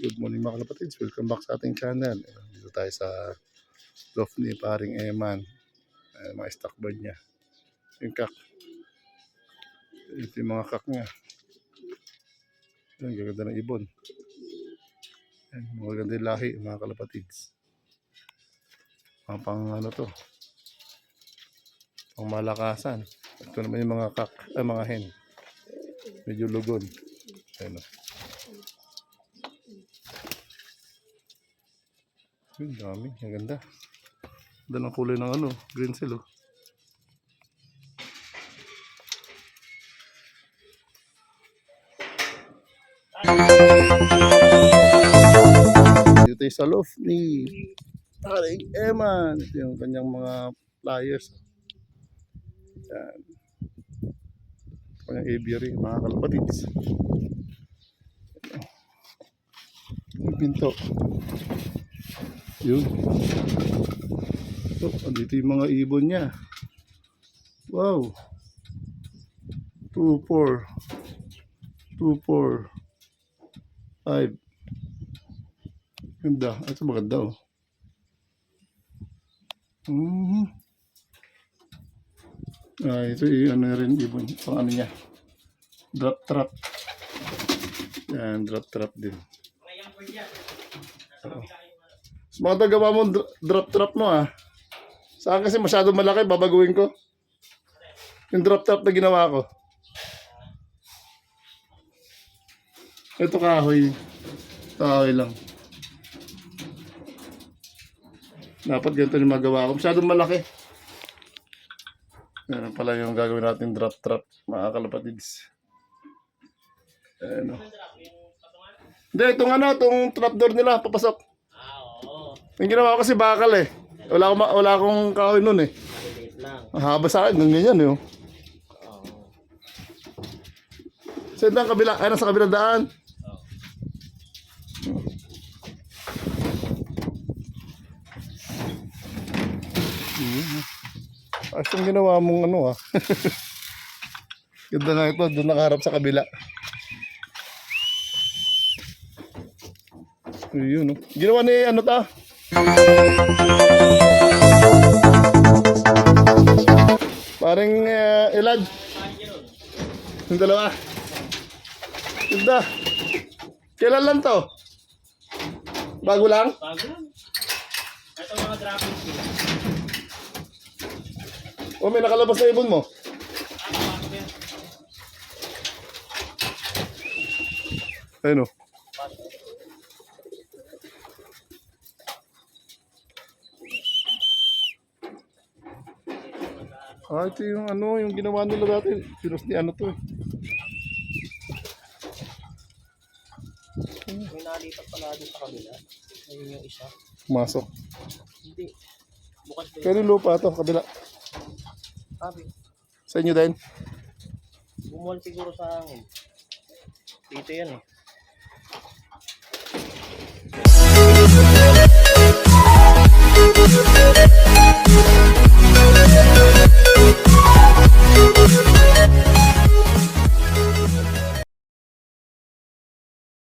Good morning mga kalapatids, welcome back sa ating channel. Dito tayo sa loft ni paring Eman. Mga stock bird niya. Yung kak. Ito yung mga kak niya. Ang gaganda ng ibon. Mga ganda yung lahi mga kalapatids. Pang ano to, pang malakasan. Ito naman yung mga kak, mga hen. Medyo lugon. Ayun o. Ang dami, ang ganda. Ganda ng kulay ng ano, green seal oh. Dito sa loft ni paring Eman. Ito yung kanyang mga pliers. Yan. Kanyang aviary, mga kalapatids. Yung pinto. Yun. So, andito yung mga ibon niya. Wow. 2, 4. 2, 4. 5. Ganda. Ito maganda oh. Ito yung ano rin ibon. Pang ano niya. Drop trap. Yan, drop trap din. Mga gawa mo drop trap mo ah. Saan kasi masyado malaki, babaguhin ko. Yung drop trap na ginawa ko. Ito kahoy. Kahoy lang. Dapat ganito yung magawa ko. Masyadong malaki. Yan pala yung gagawin natin drop trap, mga kalapatids. Ayan o. Hindi, itong ano, itong trapdoor nila, papasok. Yung ginawa ko kasi bakal eh. Wala akong kahoy nun eh. Mahaba sa akin, ganyan eh. So ito ang kabila, ay nasa kabilang daan. Ayos yung ginawa mong ano ah. Ganda na ito, doon nakaharap sa kabila. Yun oh. Ginawa ni ano ta? Paring Elad. Yung dalawa. Ganda. Kailan lang to? Bago lang? Bago lang. Ito mga dropping shoes. O may nakalabas na ibon mo? Ayun o. Ito yung ano, yung ginawa nila dati. Pinos ni ano to eh. May nalipat pala din sa kabila. Ayun yung isa. Masok. Hindi. Bukas din. Kaya lupa ito, kabila. Sabi. Sa inyo din? Bumuhal siguro sa hangin. Dito yan eh.